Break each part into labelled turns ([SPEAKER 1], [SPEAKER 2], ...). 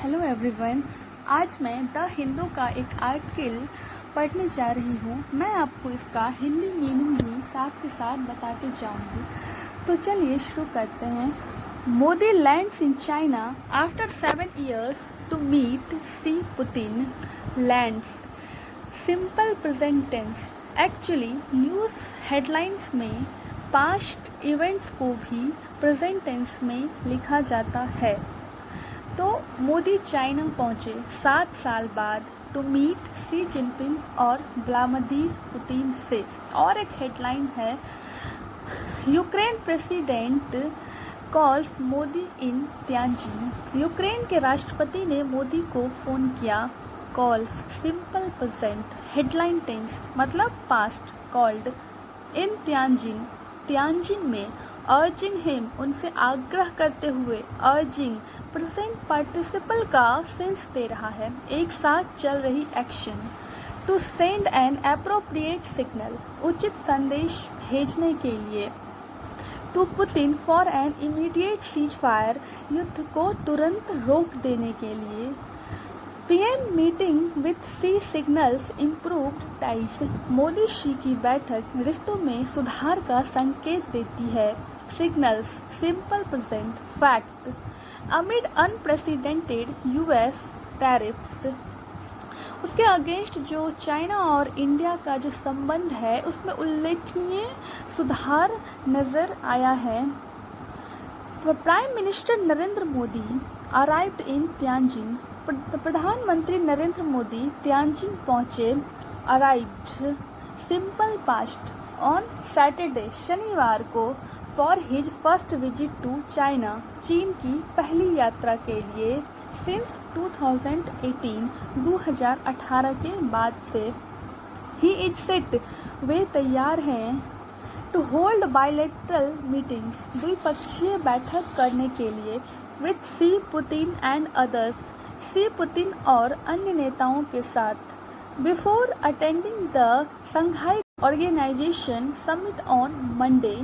[SPEAKER 1] Hello everyone. आज मैं the Hindu का एक आर्टिकल पढ़ने जा रही हूँ। मैं आपको इसका हिंदी मीनिंग भी साथ के साथ बताते जाऊँगी। तो चलिए शुरू करते हैं। Modi lands in China after 7 years to meet Xi Putin. Lands simple present tense. Actually news headlines में पास्ट इवेंट्स को भी प्रेजेंट टेंस में लिखा जाता है। तो मोदी चाइना पहुंचे 7 साल बाद टू मीट सी जिनपिंग और व्लादिमीर पुतिन से। और एक हेडलाइन है, Ukraine president calls Modi in Tianjin. यूक्रेन के राष्ट्रपति ने मोदी को फ़ोन किया। Calls simple present, headline tense मतलब past, called in Tianjin, Tianjin में, अर्जिंग हिम उनसे आग्रह करते हुए, अर्जिंग प्रेजेंट पार्टिसिपल का सेंस दे रहा है, एक साथ चल रही action. To send an appropriate signal, उचित संदेश भेजने के लिए। To Putin for an immediate seize fire, युद्ध को तुरंत रोक देने के लिए। PM meeting with Xi signals improved ties, Modi Xi की बैठक रिश्तों में सुधार का संकेत देती है। Signals simple present, fact. Amid unprecedented US tariffs, उसके अगेंस्ट जो चाइना और इंडिया का जो संबंध है उसमें उल्लेखनीय सुधार नज़र आया है। Prime minister Narendra Modi arrived in Tianjin, प्रधानमंत्री नरेंद्र मोदी त्यानजिन पहुंचे। Arrived simple past on Saturday, शनिवार को, for his first visit to China, चीन की पहली यात्रा के लिए, सिंस 2018, 2018 के बाद से। ही इज सेट, वे तैयार हैं, टू होल्ड बायलैटरल मीटिंग्स, द्विपक्षीय बैठक करने के लिए, with Xi Putin and others, Xi Putin और अन्य नेताओं के साथ। Before attending the Shanghai organisation summit on Monday,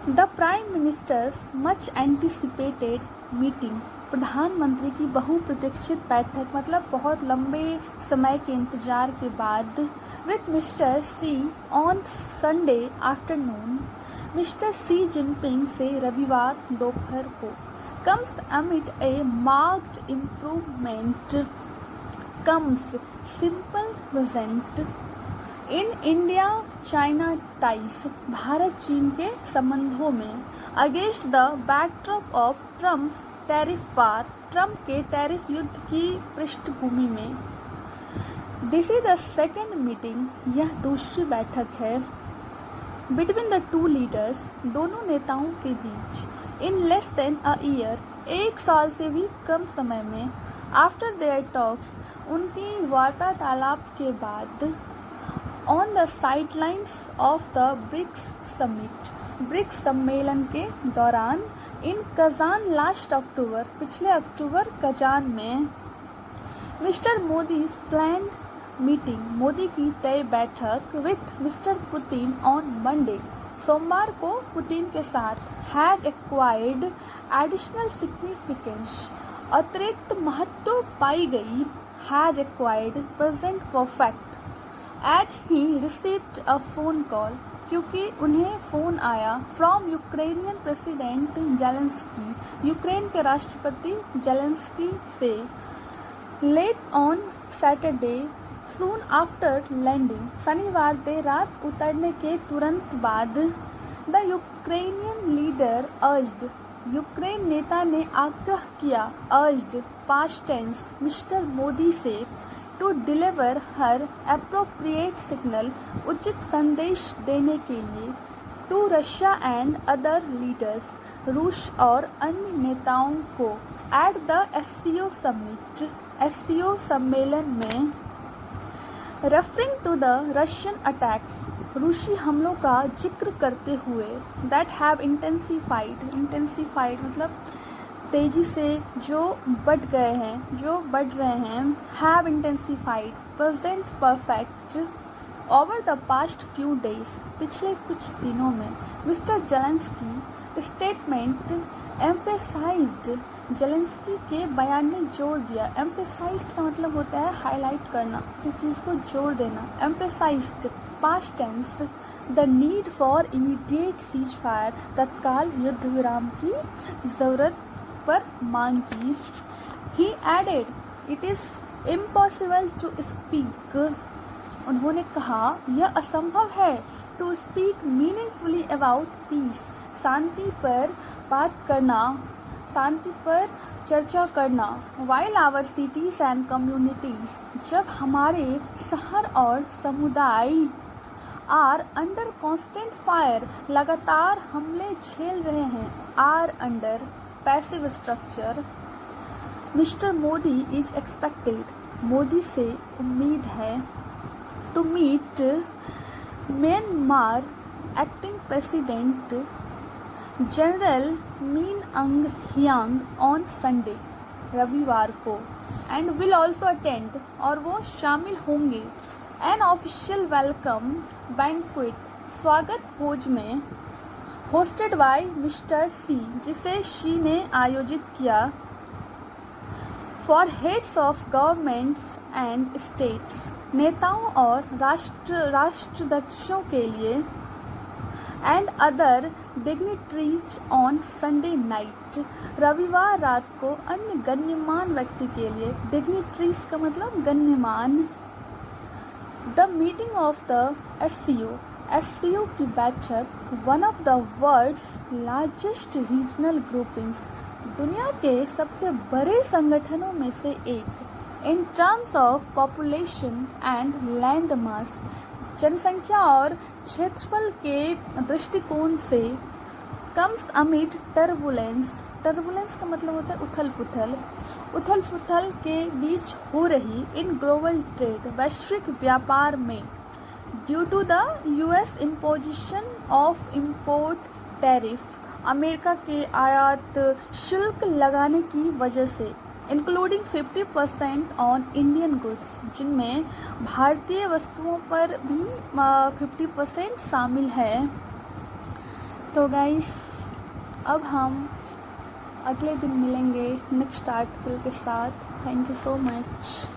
[SPEAKER 1] the prime minister's much anticipated meeting, प्रधानमंत्री की बहुप्रतीक्षित बैठक मतलब बहुत लंबे समय के इंतजार के बाद, with Mister Xi on Sunday afternoon, Mister Xi Jinping से रविवार दोपहर को। Comes amid a marked improvement, comes simple present, in India China ties, Bharat चीन के संबंधों में, against the backdrop of Trump tariff war, Trump के टैरिफ युद्ध की पृष्ठभूमि में। This is the second meeting, यह दूसरी बैठक है, बिटवीन द टू लीडर्स, दोनों नेताओं के बीच, in less than a year, एक साल से भी कम समय में, आफ्टर देयर टॉक्स, उनकी वार्तालाप के बाद, on the sidelines of the BRICS summit, BRICS सम्मेलन के दौरान, इन कजान लास्ट अक्टूबर, पिछले अक्टूबर कजान में। Mister Modi planned meeting, Modi की तय बैठक, with Mister Putin on Monday, सोमवार को पुतिन के साथ, हैज एक्वायर्ड एडिशनल सिग्निफिकेंस, अतिरिक्त महत्व पाई गई, has acquired present perfect, as he received a phone call, क्योंकि उन्हें फ़ोन आया, फ्रॉम यूक्रेनियन प्रेसिडेंट जेलेंस्की, यूक्रेन के राष्ट्रपति जेलेंस्की से। Late on Saturday, soon after landing, शनिवार देर रात उतरने के तुरंत बाद, द यूक्रेनियन लीडर अर्ज्ड, यूक्रेन नेता ने आग्रह किया, urged past tense, mister Modi से, to deliver her appropriate signal, उचित संदेश देने के लिए, to Russia and other leaders, रूस और अन्य नेताओं को, at the SCO summit, SCO सम्मेलन में। Referring to the Russian attacks, रूसी हमलों का जिक्र करते हुए, दैट हैव इंटेंसिफाइड, इंटेंसिफाइड मतलब तेजी से जो बढ़ गए हैं, जो बढ़ रहे हैं, have intensified, present perfect, over the past few days, पिछले कुछ दिनों में। Mister Zelensky statement emphasised Zelensky के बयान ने जोर दिया। एम्फेसाइज्ड का मतलब होता है हाईलाइट करना, किसी चीज़ को जोर देना। Emphasised past tense the need for immediate cease fire, तत्काल युद्ध विराम की ज़रूरत पर मांग की। He added it is impossible to speak, उन्होंने कहा यह असंभव है to speak meaningfully about peace, शांति पर बात करना, शांति पर चर्चा करना। While our cities and communities, जब हमारे शहर और समुदाय आर अंडर कॉन्स्टेंट फायर, लगातार हमले झेल रहे हैं। Are under passive structure. Mister Modi is expected, Modi से उम्मीद है। To meet Myanmar acting president general Min Aung Hyang on Sunday, रविवार को। एंड विल ऑल्सो अटेंड, और वो शामिल होंगे। एन ऑफिशियल वेलकम बैंक्वेट, स्वागत भोज में, होस्टेड बाय मिस्टर सी, जिसे शी ने आयोजित किया। For heads of governments and states, नेताओं और राष्ट्राध्यक्षों के लिए। And other dignitaries on Sunday night, रविवार रात को अन्य गण्यमान व्यक्ति के लिए। डिग्निटरीज का मतलब गण्यमान। The meeting of the SCO की बैठक, one of the world's largest regional groupings, दुनिया के सबसे बड़े संगठनों में से एक। In terms of population and land mass, जनसंख्या और क्षेत्रफल के दृष्टिकोण से। कम्स अमिड टर्बुलेंस, टर्बुलेंस का मतलब होता है उथल पुथल, उथल पुथल के बीच हो रही। इन ग्लोबल ट्रेड, वैश्विक व्यापार में। Due to the US imposition of import tariff, America के आयात शुल्क लगाने की वजह से। इंक्लूडिंग 50% ऑन इंडियन गुड्स, जिनमें भारतीय वस्तुओं पर भी 50% शामिल है। तो गाइस, अब हम अगले दिन मिलेंगे नेक्स्ट आर्टिकल के साथ। Thank you so much.